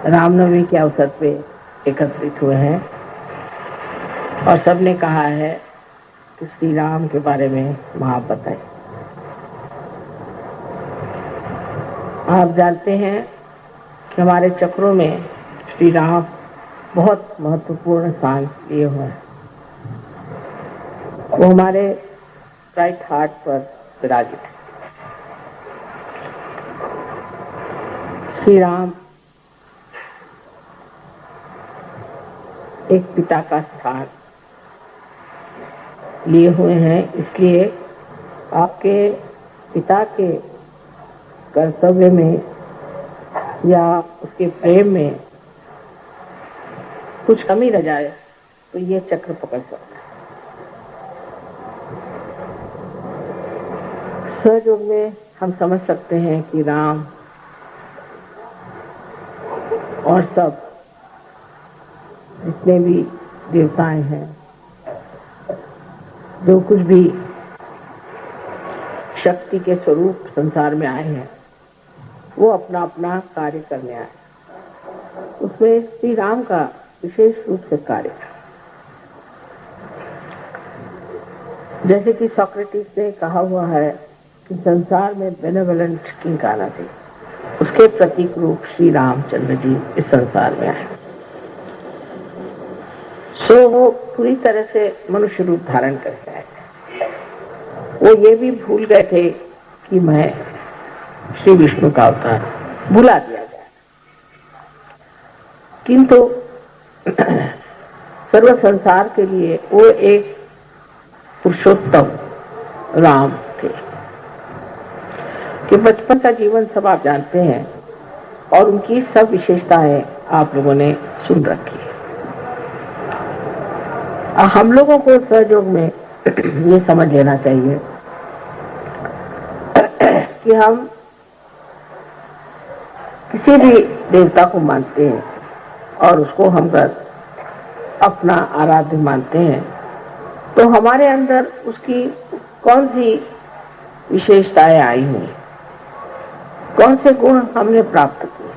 रामनवमी के अवसर पे एकत्रित हुए हैं और सबने कहा है कि श्री राम के बारे में आप बताएं। आप जानते हैं कि हमारे चक्रों में श्री राम बहुत महत्वपूर्ण स्थान लिए हुए हैं। वो हमारे राइट हार्ट पर विराजित है। श्री राम एक पिता का स्थान लिए हुए हैं, इसलिए आपके पिता के कर्तव्य में या उसके प्रेम में कुछ कमी रह जाए तो ये चक्र पकड़ सकता है। सहयोग में हम समझ सकते हैं कि राम और सब जितने भी देवताएं हैं, जो कुछ भी शक्ति के स्वरूप संसार में आए हैं, वो अपना अपना कार्य करने आए। उसमें श्री राम का विशेष रूप से कार्य था। जैसे कि सोक्रेटिस ने कहा हुआ है कि संसार में बेनेवलेंट किंग आना चाहिए, उसके प्रतीक रूप श्री रामचंद्र जी इस संसार में आए। सो वो पूरी तरह से मनुष्य रूप धारण करके आए थे। वो ये भी भूल गए थे कि मैं श्री विष्णु का अवतार, भुला दिया गया। किंतु सर्व संसार के लिए वो एक पुरुषोत्तम राम थे कि बचपन का जीवन सब आप जानते हैं और उनकी सब विशेषताएं आप लोगों ने सुन रखी है। हम लोगों को सहयोग में ये समझ लेना चाहिए कि हम किसी भी देवता को मानते हैं और उसको हम अपना आराध्य मानते हैं, तो हमारे अंदर उसकी कौन सी विशेषताएं आई हुई, कौन से गुण हमने प्राप्त किए।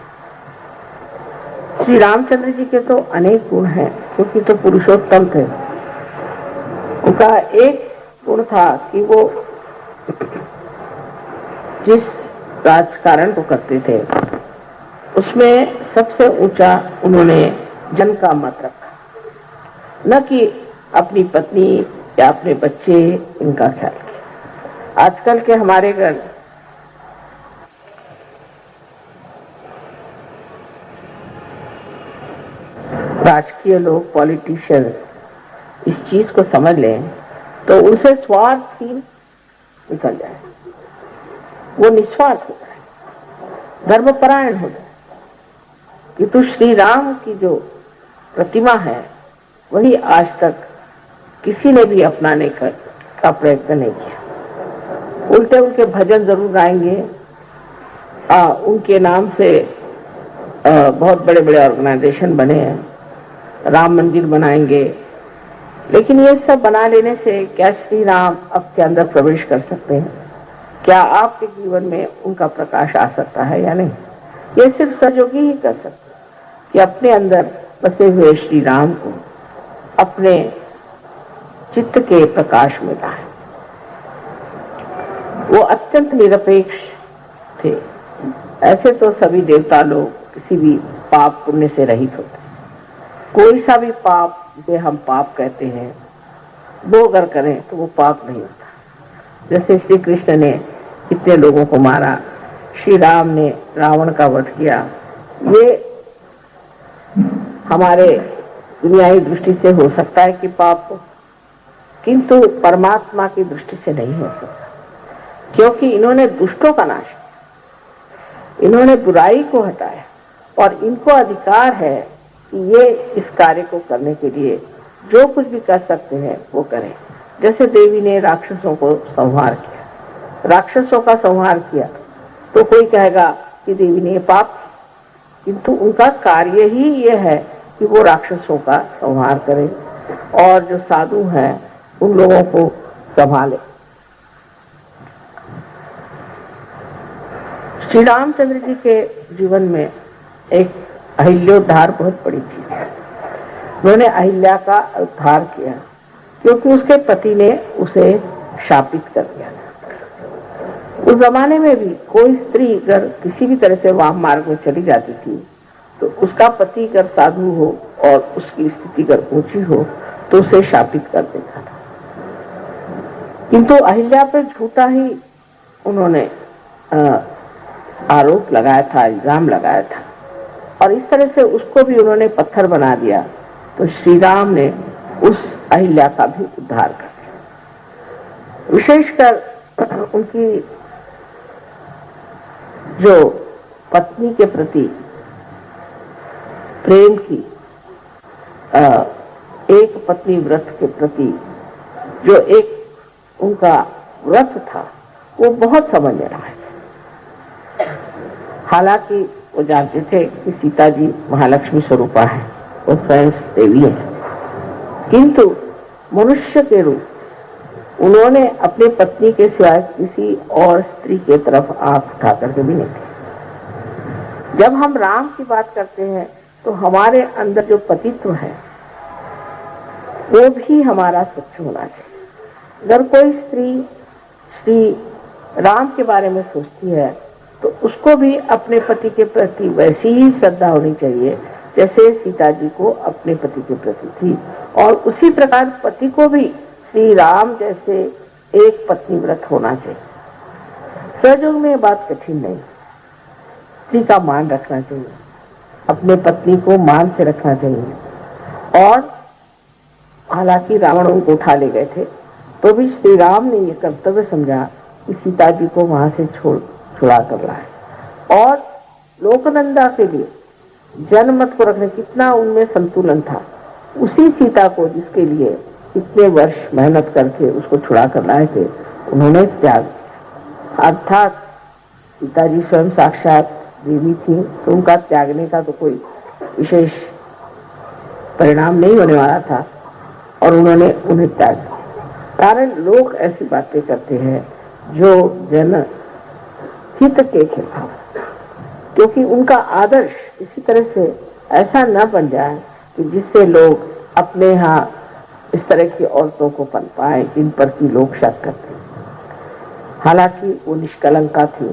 श्री रामचंद्र जी के तो अनेक गुण हैं, क्योंकि तो पुरुषोत्तम थे। उनका एक गुण था कि वो जिस राजकारण को करते थे उसमें सबसे ऊंचा उन्होंने जन का मत रखा, न कि अपनी पत्नी या अपने बच्चे इनका ख्याल किया। आजकल के हमारे घर राजकीय लोग, पॉलिटिशियन इस चीज को समझ लें तो उनसे स्वार्थ ही निकल जाए, वो निस्वार्थ हो जाए, धर्मपरायण हो जाए। किंतु श्री राम की जो प्रतिमा है वही आज तक किसी ने भी अपनाने का प्रयत्न नहीं किया। उल्टे उनके भजन जरूर गाएंगे, उनके नाम से बहुत बड़े बड़े ऑर्गेनाइजेशन बने हैं, राम मंदिर बनाएंगे, लेकिन ये सब बना लेने से क्या श्री राम आपके अंदर प्रवेश कर सकते हैं? क्या आपके जीवन में उनका प्रकाश आ सकता है या नहीं? ये सिर्फ सहयोगी ही कर सकते कि अपने अंदर बसे हुए श्री राम को अपने चित्त के प्रकाश में लाए। वो अत्यंत निरपेक्ष थे। ऐसे तो सभी देवता लोग किसी भी पाप पुण्य से रहित होते, कोई सा भी पाप जिसे हम पाप कहते हैं वो अगर करें तो वो पाप नहीं होता। जैसे श्री कृष्ण ने कितने लोगों को मारा, श्री राम ने रावण का वध किया, ये हमारे दुनियावी दृष्टि से हो सकता है कि पाप हो, किंतु परमात्मा की दृष्टि से नहीं हो सकता, क्योंकि इन्होंने दुष्टों का नाश किया, इन्होंने बुराई को हटाया और इनको अधिकार है कि ये इस कार्य को करने के लिए जो कुछ भी कर सकते हैं वो करें। जैसे देवी ने राक्षसों को संहार किया, राक्षसों का संहार किया, तो कोई कहेगा कि देवी ने पाप, किंतु उनका कार्य ही ये है कि वो राक्षसों का संहार करें और जो साधु हैं उन लोगों को संभाले। श्री रामचंद्र जी के जीवन में एक अहिल्योद्धार बहुत बड़ी चीज है। उन्होंने अहिल्या का उद्धार किया क्योंकि उसके पति ने उसे शापित कर दिया था। उस जमाने में भी कोई स्त्री अगर किसी भी तरह से वाम मार्ग में चली जाती थी तो उसका पति अगर साधु हो और उसकी स्थिति अगर ऊंची हो तो उसे शापित कर देता था। किंतु अहिल्या पर झूठा ही उन्होंने आरोप लगाया था, इल्जाम लगाया था और इस तरह से उसको भी उन्होंने पत्थर बना दिया। तो श्री राम ने उस अहिल्या का भी उद्धार कर दिया। विशेषकर उनकी जो पत्नी के प्रति प्रेम की, एक पत्नी व्रत के प्रति जो एक उनका व्रत था वो बहुत समझ में रहा है। हालांकि वो जानते थे कि सीता जी महालक्ष्मी स्वरूपा है, वो स्वयं देवी है, किंतु मनुष्य के रूप उन्होंने अपनी पत्नी के सिवाय किसी और स्त्री के तरफ आंख उठा करके भी नहीं थी। जब हम राम की बात करते हैं तो हमारे अंदर जो पतित्व है वो भी हमारा स्वच्छ होना चाहिए। अगर कोई स्त्री श्री राम के बारे में सोचती है तो उसको भी अपने पति के प्रति वैसी ही श्रद्धा होनी चाहिए जैसे सीता जी को अपने पति के प्रति थी, और उसी प्रकार पति को भी श्री राम जैसे एक पत्नी व्रत होना चाहिए। सहयोग में बात कठिन नहीं, स्त्री का मान रखना चाहिए, अपने पत्नी को मान से रखना चाहिए। और हालांकि रावण उनको उठा ले गए थे तो भी श्री राम ने ये कर्तव्य समझा कि सीता जी को वहां से छुड़ा कर लाए और लोकनंदा के लिए जनमत को रखने कितना उनमें संतुलन था। उसी सीता को जिसके लिए इतने वर्ष मेहनत करके उसको छुड़ा कर लाए थे उन्होंने त्याग, अर्थात सीता जी स्वयं साक्षात देवी थी तो उनका त्यागने का तो कोई विशेष परिणाम नहीं होने वाला था और उन्होंने उन्हें त्याग। कारण लोग ऐसी बातें करते हैं जो जन हित के खिलाफ, क्योंकि उनका आदर्श इसी तरह से ऐसा न बन जाए कि जिससे लोग अपने यहाँ इस तरह की औरतों को पनपाए जिन पर की लोग शक करते हैं। हालांकि वो निष्कलंका थी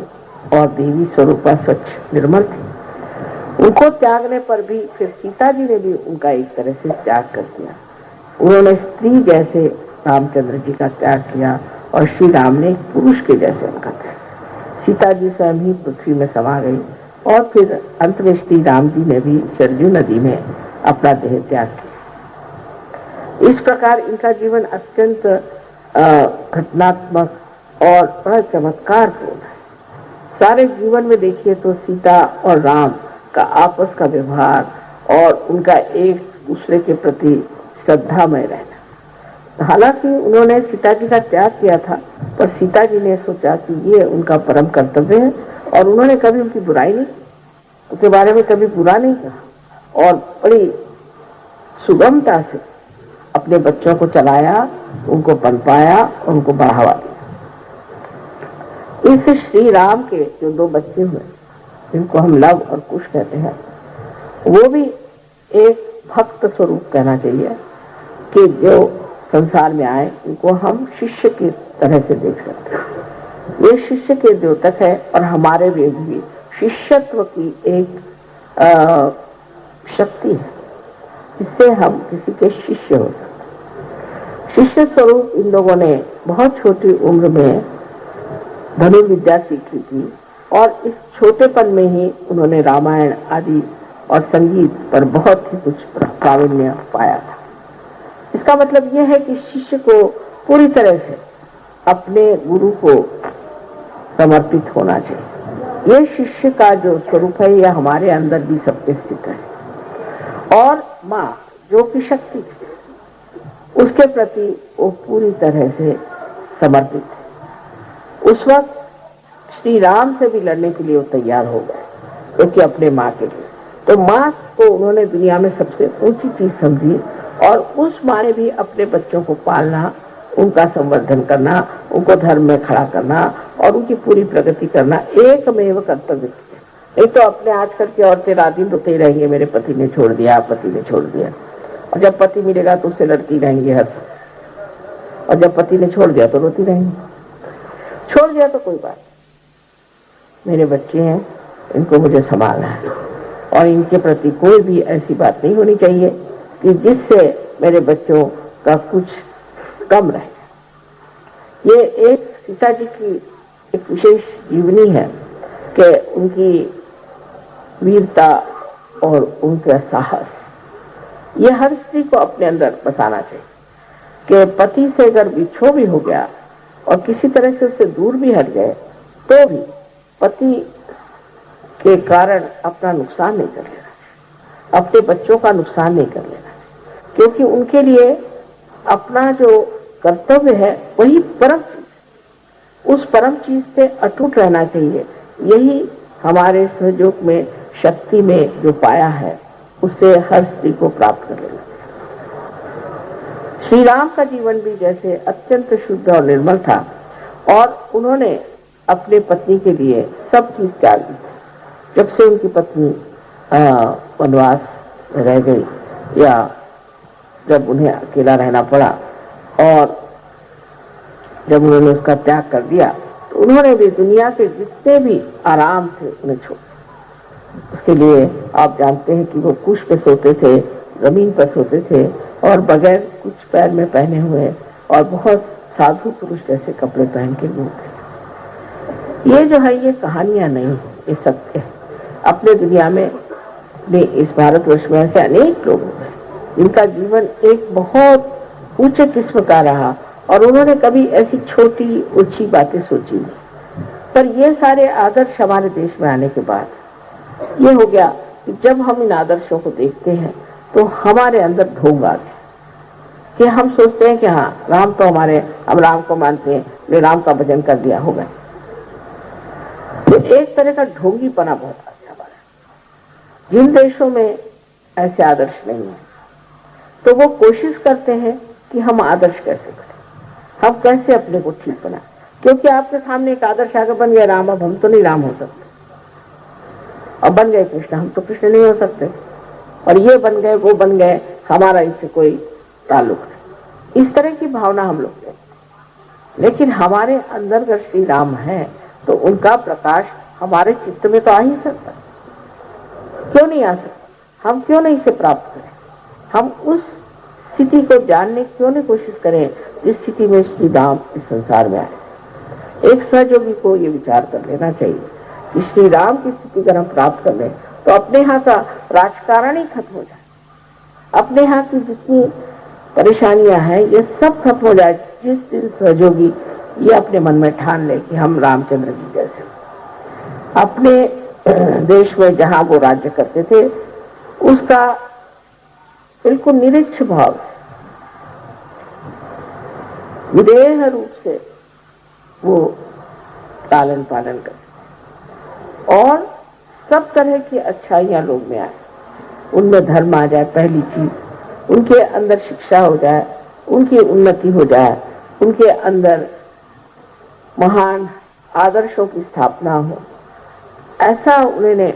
और देवी स्वरूपा स्वच्छ निर्मल थी। उनको त्यागने पर भी फिर सीता जी ने भी उनका एक तरह से त्याग कर दिया। उन्होंने स्त्री जैसे रामचंद्र जी का त्याग किया और श्री राम ने पुरुष के जैसे उनका त्याग। सीता जी स्वयं ही पृथ्वी में समा गई और फिर अंत में श्री राम जी ने भी सरजू नदी में अपना देह त्याग किया। इस प्रकार इनका जीवन अत्यंत घटनात्मक और बड़ा चमत्कारपूर्ण है। सारे जीवन में देखिए तो सीता और राम का आपस का व्यवहार और उनका एक दूसरे के प्रति श्रद्धामय रहना। हालांकि उन्होंने सीता जी का त्याग किया था पर सीता जी ने सोचा कि ये उनका परम कर्तव्य है और उन्होंने कभी उनकी बुराई नहीं, उसके बारे में कभी बुरा नहीं कहा और बड़ी सुगमता से अपने बच्चों को चलाया, उनको पनपाया और उनको बढ़ावा दिया। इस श्री राम के जो दो बच्चे हुए जिनको हम लव और कुश कहते हैं वो भी एक भक्त स्वरूप कहना चाहिए कि जो संसार में आए उनको हम शिष्य की तरह से देख सकते हैं। ये शिष्य के द्योतक है और हमारे वेद भी शिष्यत्व की एक शक्ति है जिससे हम किसी के शिष्य हो सकते हैं। शिष्य स्वरूप इन लोगों ने बहुत छोटी उम्र में धनुर्विद्या सीखी थी और इस छोटेपन में ही उन्होंने रामायण आदि और संगीत पर बहुत ही कुछ प्रावीण्य पाया था। इसका मतलब यह है कि शिष्य को पूरी तरह से अपने गुरु को समर्पित होना चाहिए। यह शिष्य का जो स्वरूप है यह हमारे अंदर भी सबके स्थित है। और माँ जो कि शक्ति है उसके प्रति वो पूरी तरह से समर्पित है। उस वक्त श्री राम से भी लड़ने के लिए वो तैयार हो गए क्योंकि अपने माँ के लिए। तो माँ को उन्होंने दुनिया में सबसे ऊंची चीज समझी और उस माँ ने भी अपने बच्चों को पालना, उनका संवर्धन करना, उनको धर्म में खड़ा करना और उनकी पूरी प्रगति करना एकमेव कर्तव्य किया। एक तो अपने आजकल की औरतें रात दिन रोते ही रहेंगे, मेरे पति ने छोड़ दिया, पति ने छोड़ दिया, और जब पति मिलेगा तो उससे लड़ती रहेंगी हर, और जब पति ने छोड़ दिया तो रोती रहेंगी। छोड़ दिया तो कोई बात, मेरे बच्चे हैं, इनको मुझे संभालना है, और इनके प्रति कोई भी ऐसी बात नहीं होनी चाहिए कि जिससे मेरे बच्चों का कुछ कम रहे। ये एक सीता जी की एक विशेष जीवनी है कि उनकी वीरता और उनका साहस, ये हर स्त्री को अपने अंदर बसाना चाहिए कि पति से अगर बिछो भी हो गया और किसी तरह से उससे दूर भी हट गए तो भी पति के कारण अपना नुकसान नहीं कर लेना, अपने बच्चों का नुकसान नहीं कर लेना, क्योंकि उनके लिए अपना जो कर्तव्य है वही परम चीज, उस परम चीज से अटूट रहना चाहिए। यही हमारे सहयोग में, शक्ति में जो पाया है उससे हर स्त्री को प्राप्त कर लेना। श्री राम का जीवन भी जैसे अत्यंत शुद्ध और निर्मल था, और उन्होंने अपने पत्नी के लिए सब चीज त्याग दी। जब से उनकी पत्नी वनवास में रह गई या जब उन्हें अकेला रहना पड़ा और जब उन्होंने उसका त्याग कर दिया, तो उन्होंने भी दुनिया के जितने भी आराम थे उन्हें छोड़। उसके लिए आप जानते हैं कि वो कुश पे सोते थे, जमीन पर सोते थे, और बगैर कुछ पैर में पहने हुए, और बहुत साधु पुरुष जैसे कपड़े पहन के घूमते। ये जो है ये कहानियां नहीं, ये सत्य है। अपने दुनिया में इस भारतवर्ष में ऐसे अनेक लोग हैं जिनका जीवन एक बहुत ऊंचे किस्म का रहा, और उन्होंने कभी ऐसी छोटी ऊंची बातें सोची नहीं। पर ये सारे आदर्श हमारे देश में आने के बाद ये हो गया कि जब हम इन आदर्शों को देखते हैं तो हमारे अंदर ढोंग आ गया कि हम सोचते हैं कि हाँ, राम तो हमारे, हम राम को मानते हैं, ने राम का भजन कर दिया, हो गया। तो एक तरह का ढोंगीपना बहुत आ गया हमारा। जिन देशों में ऐसे आदर्श नहीं है तो वो कोशिश करते हैं कि हम आदर्श कैसे करें, हम कैसे अपने को ठीक बनाएं, क्योंकि आपके सामने एक आदर्श आगे बन गया राम, अब हम तो नहीं राम हो सकते, और बन गए कृष्ण, हम तो कृष्ण नहीं हो सकते, और ये बन गए, वो बन गए, हमारा इससे कोई ताल्लुक नहीं। इस तरह की भावना हम लोग हैं। लेकिन हमारे अंदर अगर श्री राम है तो उनका प्रकाश हमारे चित्त में तो आ ही सकता, क्यों नहीं आ सकता? हम क्यों नहीं इसे प्राप्त करें? हम उस स्थिति को जानने क्यों नहीं कोशिश करें जिस स्थिति में श्री राम इस संसार में आए। एक सहयोगी को ये विचार कर लेना चाहिए कि श्री राम की स्थिति अगर हम प्राप्त कर लें तो अपने यहाँ का राजकारण ही खत्म हो जाए, अपने यहाँ की जितनी परेशानियां हैं ये सब खत्म हो जाए जिस दिन सहयोगी ये अपने मन में ठान ले कि हम रामचंद्र जी जैसे। अपने देश में जहां वो राज्य करते थे उसका बिल्कुल निरीक्ष भाव से, विदेह रूप से वो पालन कर, और सब तरह की अच्छाइयां लोग में आए, उनमें धर्म आ जाए, पहली चीज उनके अंदर शिक्षा हो जाए, उनकी उन्नति हो जाए, उनके अंदर महान आदर्शों की स्थापना हो, ऐसा उन्होंने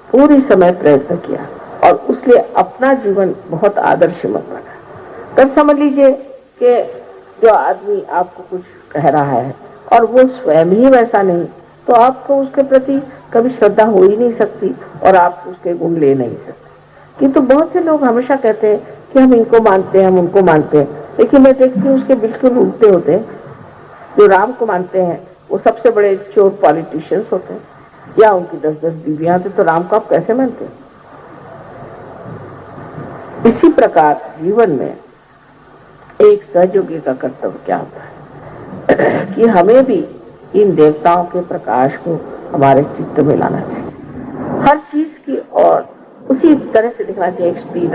पूरी समय प्रयत्न किया और उसलिए अपना जीवन बहुत आदर्शमय बना। तब समझ लीजिए कि जो आदमी आपको कुछ कह रहा है और वो स्वयं ही वैसा नहीं, तो आपको उसके प्रति कभी श्रद्धा हो ही नहीं सकती और आप उसके गुण ले नहीं सकते। किंतु बहुत से लोग हमेशा कहते हैं कि हम इनको मानते हैं, हम उनको मानते हैं, लेकिन मैं देखती हूँ उसके बिल्कुल उल्टे होते हैं। जो राम को मानते हैं वो सबसे बड़े चोर पॉलिटिशियंस होते हैं, या उनकी 10-10 बीवियां थी, तो राम को आप कैसे मानते हैं? इसी प्रकार जीवन में एक सहयोगी का कर्तव्य क्या होता है कि हमें भी इन देवताओं के प्रकाश को हमारे चित्त में लाना चाहिए, हर चीज की और उसी तरह से दिखना चाहिए। श्री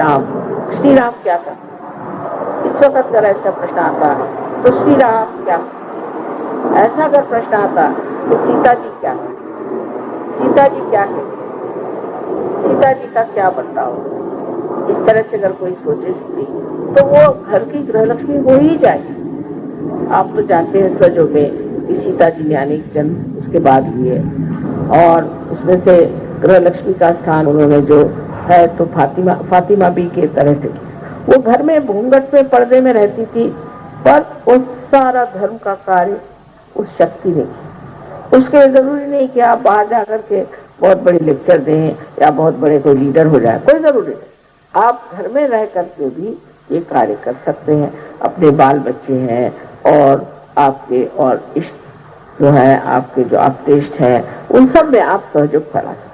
राम क्या था? इस वक्त अगर ऐसा प्रश्न आता तो श्री राम क्या, ऐसा अगर प्रश्न आता तो सीता जी क्या, सीता जी क्या है, सीता जी का क्या बर्ताव? इस तरह से अगर कोई सोचे स्त्री तो वो घर की गृहलक्ष्मी हो ही जाएगी। आप तो जानते हैं स्वजों में सीता जी ने अनेक जन्म उसके बाद हुए और उसमें से गृह लक्ष्मी का स्थान उन्होंने जो है तो फातिमा बी के तरह से वो घर में घूंघट में पर्दे में रहती थी, पर वो सारा धर्म का कार्य उस शक्ति ने किया। उसके जरूरी नहीं कि आप बाहर जाकर के बहुत बड़े लेक्चर दें या बहुत बड़े कोई लीडर हो जाए, कोई जरूरी नहीं। आप घर में रह करके भी ये कार्य कर सकते हैं। अपने बाल बच्चे हैं और आपके और इष्ट जो है, आपके जो आप्तेष्ट हैं, उन सब में आप सहयोग फैला सकते।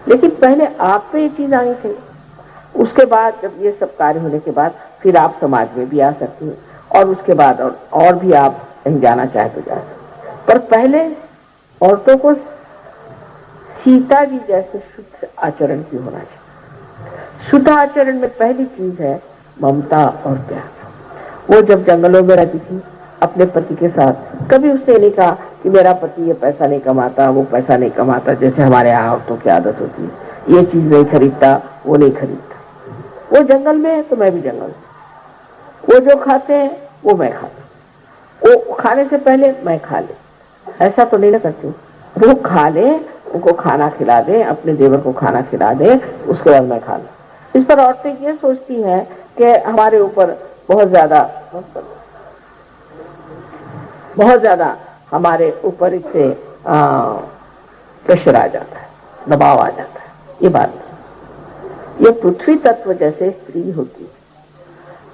लेकिन पहले आप पे ये चीज आनी चाहिए। उसके बाद जब ये सब कार्य होने के बाद फिर आप समाज में भी आ सकते हैं और उसके बाद और भी आप कहीं जाना चाहे तो जा सकते। पर पहले औरतों को सीता जी जैसे शुद्ध आचरण की होना चाहिए। शुद्ध आचरण में पहली चीज है ममता और प्यार। वो जब जंगलों में रहती थी अपने पति के साथ, कभी उसने नहीं कहा कि मेरा पति ये पैसा नहीं कमाता, वो पैसा नहीं कमाता, जैसे हमारे यहाँ औरतों की आदत होती है, ये चीज नहीं खरीदता, वो नहीं खरीदता। वो जंगल में है तो मैं भी जंगल में, वो जो खाते हैं वो मैं खाता, वो खाने से पहले मैं खा ले, ऐसा तो नहीं ना करती। वो खा ले, उनको खाना खिला दे, अपने देवर को खाना खिला दे, उसके बाद मैं खा लूं। इस पर औरतें ये सोचती हैं कि हमारे ऊपर बहुत ज्यादा हमारे ऊपर इससे प्रेशर आ जाता है, दबाव आ जाता है। ये बात, ये पृथ्वी तत्व जैसे स्त्री होती है,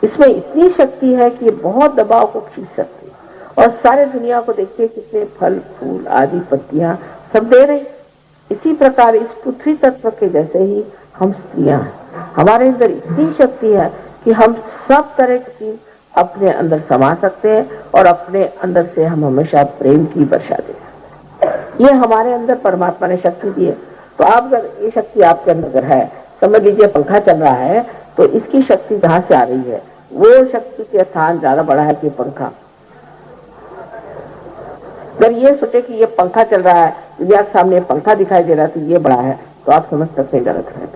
इसमें इतनी शक्ति है कि ये बहुत दबाव को खींच सकती है। और सारे दुनिया को देखिए कितने फल फूल आदि पत्तियां सब दे रही। इसी प्रकार इस पृथ्वी तत्व के जैसे ही हम स्त्रियां हैं, हमारे अंदर इतनी शक्ति है कि हम सब तरह की चीज अपने अंदर समा सकते हैं और अपने अंदर से हम हमेशा प्रेम की वर्षा दें। ये हमारे अंदर परमात्मा ने शक्ति दी है। तो आप अगर ये शक्ति आपके अंदर है, समझ लीजिए पंखा चल रहा है तो इसकी शक्ति जहां से आ रही है वो शक्ति के स्थान ज्यादा बड़ा है कि पंखा। अगर ये सोचे कि ये पंखा चल रहा है, दुनिया के सामने पंखा दिखाई दे रहा है तो ये बड़ा है, तो आप समझ सकते हैं गलत है।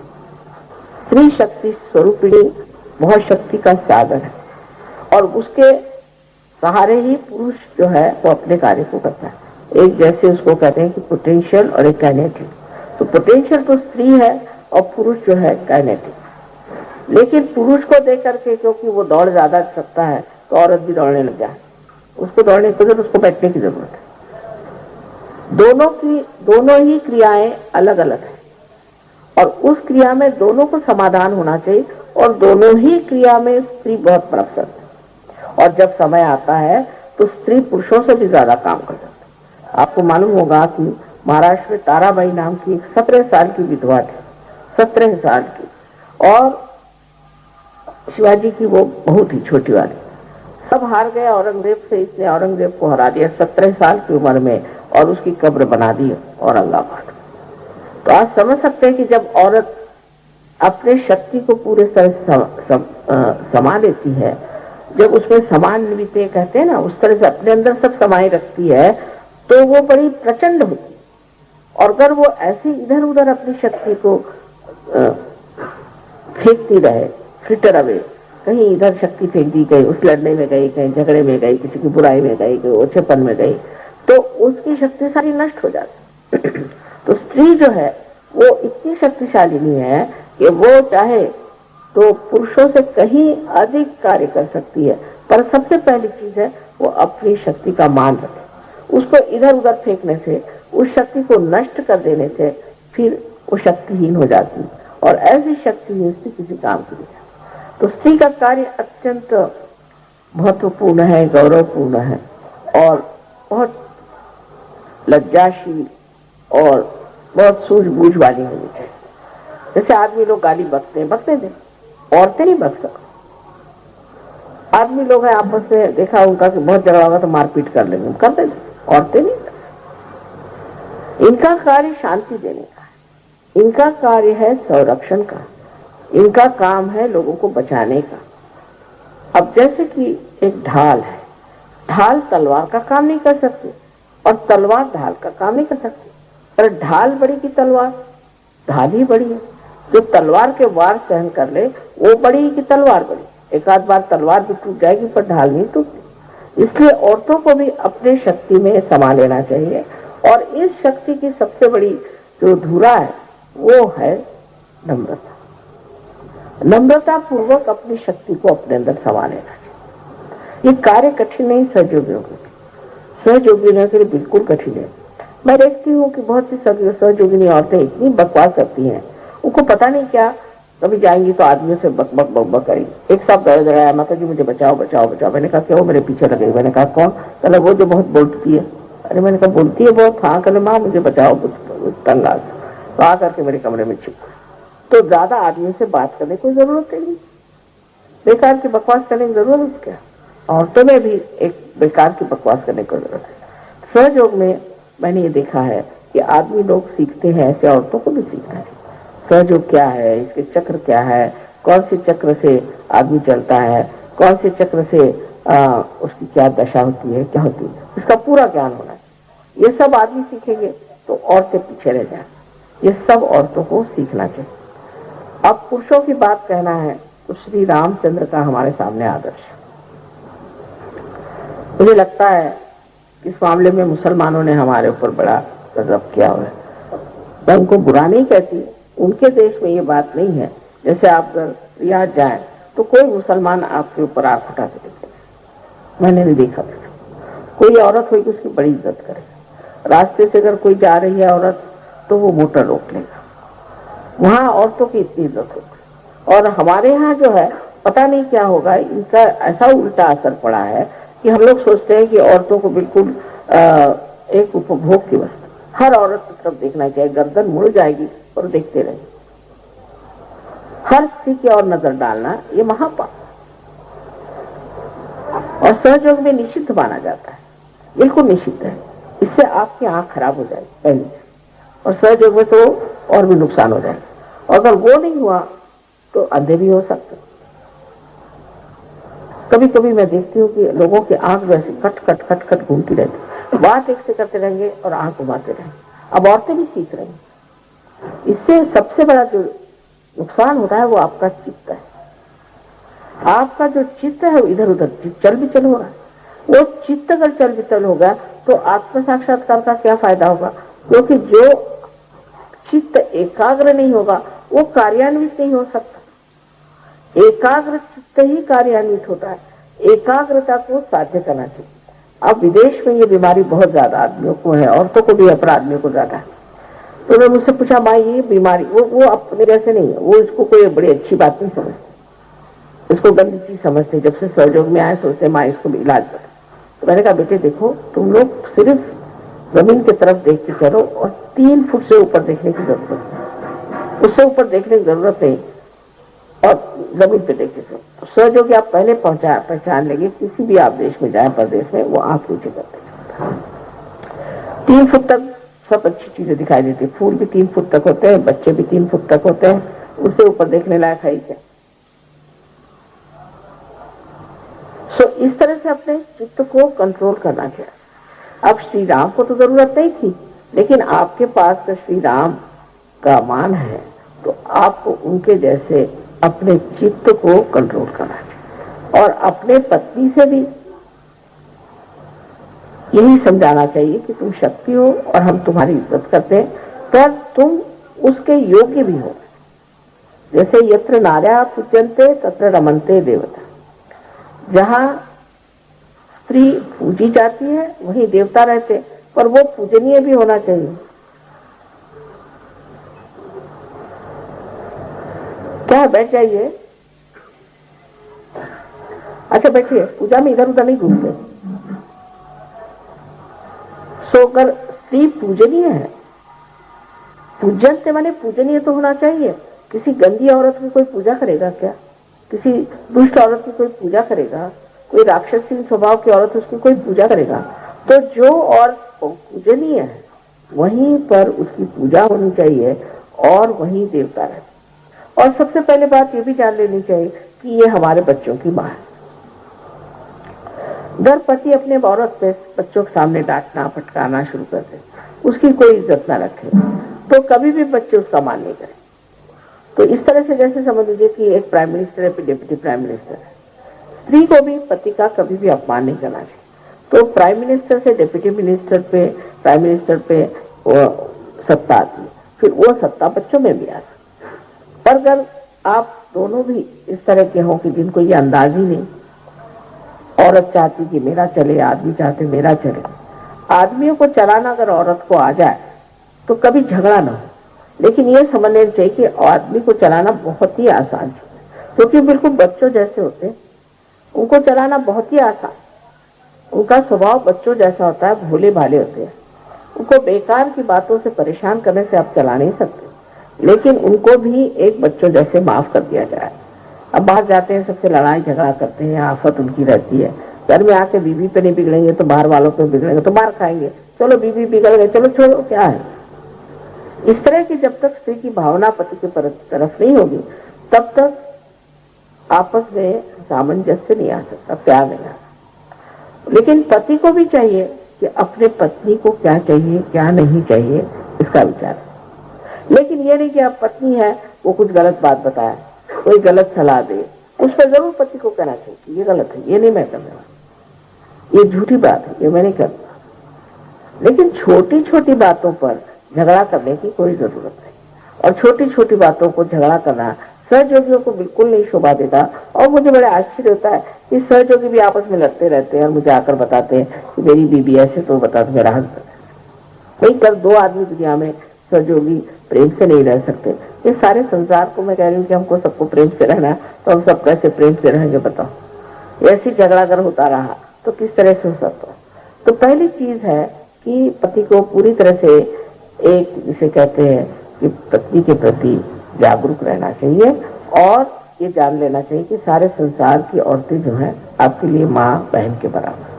स्त्री शक्ति स्वरूपिणी बहुत शक्ति का साधन है और उसके सहारे ही पुरुष जो है वो अपने कार्य को करता है। एक जैसे उसको कहते हैं कि पोटेंशियल और एक काइनेटिक। तो पोटेंशियल तो स्त्री है और पुरुष जो है काइनेटिक। लेकिन पुरुष को देख करके क्योंकि वो दौड़ ज्यादा सकता है तो औरत भी दौड़ने लग जाए, उसको दौड़ने की जरूरत, उसको बैठने की जरूरत है। दोनों ही क्रियाएं अलग अलग है और उस क्रिया में दोनों को समाधान होना चाहिए और दोनों ही क्रिया में स्त्री बहुत प्रसन्न है। और जब समय आता है तो स्त्री पुरुषों से भी ज्यादा काम कर सकती है। आपको मालूम होगा कि महाराष्ट्र में ताराबाई नाम की एक 17 साल की विधवा थी, 17 साल की, और शिवाजी की वो बहुत ही छोटी वाली। सब हार गए औरंगजेब से, इसने औरंगजेब को हरा दिया 17 साल की उम्र में और उसकी कब्र बना दी औरंगाबाद। तो आज समझ सकते हैं कि जब औरत अपने शक्ति को पूरे तरह समा लेती है, जब उसमें समान्वित कहते हैं ना, उस तरह से अपने अंदर सब समाये रखती है, तो वो बड़ी प्रचंड होती है। और अगर वो ऐसे इधर उधर अपनी शक्ति को फेंकती रहे, फ्लिटर अवे, कहीं इधर शक्ति फेंक दी गई, उस लड़ने में गई, कहीं झगड़े में गई, किसी की बुराई में गई, कहीं ओछेपन में गई, तो उसकी शक्ति सारी नष्ट हो जाती। तो स्त्री जो है वो इतनी शक्तिशाली नहीं है कि वो चाहे तो पुरुषों से कहीं अधिक कार्य कर सकती है। पर सबसे पहली चीज है वो अपनी शक्ति का मान रखे। उसको इधर उधर फेंकने से, उस शक्ति को नष्ट कर देने से फिर वो शक्तिहीन हो जाती है और ऐसी शक्तिहीन स्त्री किसी काम की नहीं। तो स्त्री का कार्य अत्यंत महत्वपूर्ण है, गौरवपूर्ण है और बहुत लज्जाशील और बहुत सूझबूझ वाली होनी चाहिए। जैसे आदमी लोग गाली बकते हैं, बकते थे, औरतें नहीं बक सकती। आदमी लोग हैं आपस में, देखा उनका कि बहुत झगड़ा होगा तो मारपीट कर लेंगे, करते थे, औरतें नहीं। इनका कार्य शांति देने का है, इनका कार्य है संरक्षण का, इनका काम है लोगों को बचाने का। अब जैसे कि एक ढाल है, ढाल तलवार का काम नहीं कर सकती और तलवार ढाल का काम नहीं कर सकती। पर ढाल बड़ी की तलवार, ढाल ही बड़ी है। जो तलवार के वार सहन कर ले वो बड़ी की तलवार बड़ी। एक आध बार तलवार भी टूट जाएगी पर ढाल नहीं टूटती। इसलिए औरतों को भी अपने शक्ति में समा लेना चाहिए और इस शक्ति की सबसे बड़ी जो धुरा है वो है नम्रता। नम्रता पूर्वक अपनी शक्ति को अपने अंदर समा लेना। ये कार्य कठिन नहीं, सहयोगियों के सहयोगियों के लिए बिल्कुल कठिन है। मैं देखती हूँ कि बहुत सी सहयोगिनी औरतें इतनी बकवास करती हैं, उनको पता नहीं क्या, कभी जाएंगी तो आदमियों से बक बक बक बक करेगी। एक साथ दौड़ दौड़ाया, माता जी मुझे बचाओ बचाओ बचाओ। मैंने कहा क्या, वो मेरे पीछे लगे। मैंने कहा कौन? कहला वो जो बहुत बोलती है। अरे मैंने कहा बोलती है बहुत? हाँ। कहले माँ मुझे बचाओ तंग आ। तो आ करके मेरे कमरे में छिप। तो ज्यादा आदमियों से बात करने की जरूरत नहीं, बेकार की बकवास करने की जरूरत क्या? औरतों में भी एक बेकार की बकवास करने की जरूरत है। सहयोग में मैंने ये देखा है कि आदमी लोग सीखते हैं, ऐसे औरतों को भी सीखना है। सहयोग क्या है, इसके चक्र क्या है, कौन से चक्र से आदमी चलता है, कौन से चक्र से उसकी क्या दशा होती है, क्या होती है, इसका पूरा ज्ञान होना है। ये सब आदमी सीखेंगे तो औरतें पीछे रह जाए। ये सब औरतों को सीखना चाहिए। अब पुरुषों की बात कहना है तो श्री रामचंद्र का हमारे सामने आदर्श। मुझे लगता है इस मामले में मुसलमानों ने हमारे ऊपर बड़ा गजब किया हुआ है। मैं उनको बुरा नहीं कहती, उनके देश में ये बात नहीं है। जैसे आप रियाद जाएं तो कोई मुसलमान आपके ऊपर आंख उठा के देखे, मैंने नहीं देखा। कोई औरत होगी उसकी बड़ी इज्जत करेगा। रास्ते से अगर कोई जा रही है औरत तो वो मोटर रोक लेगा। वहां औरतों की इतनी इज्जत होगी। और हमारे यहाँ जो है पता नहीं क्या होगा, इनका ऐसा उल्टा असर पड़ा है कि हम लोग सोचते हैं कि औरतों को बिल्कुल एक उपभोग की वस्तु, हर औरत की तरफ देखना चाहिए, गर्दन मुड़ जाएगी और देखते रहेंगे। हर स्त्री की ओर नजर डालना ये महापाप और सहयोग में निषिद्ध माना जाता है, बिल्कुल निषिद्ध है। इससे आपकी आंख खराब हो जाएगी पहले से, और सहयोग में तो और भी नुकसान हो जाएगा। और अगर वो नहीं हुआ तो अंधे भी हो सकते। कभी कभी मैं देखती हूँ कि लोगों की आंख वैसे खट खट खट खट घूमती रहती, बात एक से करते रहेंगे और आंख घुमाते रहेंगे। अब औरतें भी सीख रही हैं। इससे सबसे बड़ा जो नुकसान होता है वो आपका चित्त है। आपका जो चित्त है वो इधर उधर चल विचल हो रहा है। वो चित्त अगर चल विचल होगा तो आत्म साक्षात्कार का क्या फायदा होगा? क्योंकि जो चित्त एकाग्र नहीं होगा वो कार्यान्वित नहीं हो सकता। एकाग्र चित्त ही कार्यान्वित होता है। एकाग्रता को साध्य करना चाहिए। अब विदेश में ये बीमारी बहुत ज्यादा आदमियों को है, औरतों को भी, अपराध आदमियों को ज्यादा है। तो उन्होंने मुझसे पूछा माँ ये बीमारी, वो अपने जैसे नहीं है, वो इसको कोई बड़ी अच्छी बात नहीं समझते, इसको गंदी चीज समझते। जब से सहयोग में आए सोचते माँ इसको इलाज करो। तो मैंने कहा बेटे देखो, तुम लोग सिर्फ जमीन की तरफ देख के चलो और 3 फुट से ऊपर देखने की जरूरत है, उससे ऊपर देखने की जरूरत नहीं, और जमीन पे देखते चलो। तो सहयोग आप पहले पहचान लेंगे। किसी भी आप देश में जाए, प्रदेश में, वो आंख नीचे करते 3 फुट तक सब अच्छी चीजें दिखाई देती। फूल भी 3 फुट तक होते हैं, बच्चे भी 3 फुट तक होते हैं, उससे ऊपर देखने लायक है क्या? सो इस तरह से अपने चित्त को कंट्रोल करना चाहिए। अब श्री राम को तो जरूरत नहीं थी, लेकिन आपके पास तो श्री राम का मान है, तो आपको उनके जैसे अपने चित्त को कंट्रोल करना चाहिए। और अपने पत्नी से भी यही समझाना चाहिए कि तुम शक्ति हो और हम तुम्हारी इज्जत करते हैं, पर तुम उसके योग्य भी हो। जैसे यत्र नार्या पूज्यन्ते तत्र रमन्ते देवता। जहां स्त्री पूजी जाती है वहीं देवता रहते, पर वो पूजनीय भी होना चाहिए। क्या बैठ जाइए, अच्छा बैठिए, पूजा में इधर उधर नहीं घूमते। सो अगर स्त्री पूजनीय है, पूजन से माने पूजनीय तो होना चाहिए। किसी गंदी औरत की कोई पूजा करेगा क्या? किसी दुष्ट औरत की कोई पूजा करेगा? कोई राक्षसी स्वभाव की औरत उसकी कोई पूजा करेगा? तो जो और पूजनीय है वहीं पर उसकी पूजा होनी चाहिए और वहीं देवता रहते। और सबसे पहले बात ये भी जान लेनी चाहिए कि ये हमारे बच्चों की माँ है। अगर पति अपने औरत पे बच्चों के सामने डांटना फटकारना शुरू कर दे, उसकी कोई इज्जत ना रखे, तो कभी भी बच्चे उसका मान नहीं करें। तो इस तरह से जैसे समझ लीजिए कि एक प्राइम मिनिस्टर है, डिप्टी प्राइम मिनिस्टर है, स्त्री को भी पति का कभी भी अपमान नहीं करना चाहिए। तो प्राइम मिनिस्टर से डिप्टी मिनिस्टर पे प्राइम मिनिस्टर पे वो सत्ता आती है, फिर वो सत्ता बच्चों में भी आती है। पर अगर आप दोनों भी इस तरह के हों कि जिनको ये अंदाज ही नहीं, औरत चाहती कि मेरा चले, आदमी चाहते मेरा चले, आदमियों को चलाना अगर औरत को आ जाए तो कभी झगड़ा ना हो। लेकिन ये समझ लेना चाहिए कि आदमी को चलाना बहुत ही आसान है, क्योंकि बिल्कुल बच्चों जैसे होते हैं, उनको चलाना बहुत ही आसान। उनका स्वभाव बच्चों जैसा होता है, भोले भाले होते हैं। उनको बेकार की बातों से परेशान करने से आप चला नहीं सकते, लेकिन उनको भी एक बच्चों जैसे माफ कर दिया जाए। अब बाहर जाते हैं, सबसे लड़ाई झगड़ा करते हैं, आफत उनकी रहती है। घर में आके बीवी पे नहीं बिगड़ेंगे तो बाहर वालों पे बिगड़ेंगे, तो मार खाएंगे, चलो बीवी बिगड़ गए, चलो छोड़ो, क्या है। इस तरह की जब तक स्त्री की भावना पति के तरफ नहीं होगी, तब तक आपस में सामंजस्य नहीं आ सकता, प्यार नहीं आ सकता। लेकिन पति को भी चाहिए कि अपने पत्नी को क्या चाहिए क्या नहीं चाहिए इसका विचार। लेकिन ये नहीं कि आप पत्नी है, वो कुछ गलत बात बताए, कोई गलत सलाह दे, उस पर जरूर पति को कहना चाहिए ये गलत है, ये नहीं मैं करने वाला, ये झूठी बात है, ये मैं नहीं करता। लेकिन छोटी छोटी बातों पर झगड़ा करने की कोई जरूरत नहीं, और छोटी छोटी बातों को झगड़ा करना सहयोगियों को बिल्कुल नहीं शोभा देता। और मुझे बड़ा आश्चर्य होता है कि सहयोगी भी आपस में लड़ते रहते हैं और मुझे आकर बताते हैं कि मेरी बीबी ऐसे, तो बताते मेरा हस्बैंड। वही कर दो आदमी दुनिया में सहयोगी प्रेम से नहीं रह सकते। ये सारे संसार को मैं कह रही हूँ कि हमको सबको प्रेम से रहना है, तो हम सब कैसे प्रेम से रहेंगे बताओ। ऐसी झगड़ा अगर होता रहा तो किस तरह से हो सकता। तो पहली चीज है कि पति को पूरी तरह से एक, जिसे कहते हैं कि पत्नी के प्रति जागरूक रहना चाहिए, और ये जान लेना चाहिए कि सारे संसार की औरतें जो हैं आपके लिए माँ बहन के बराबर।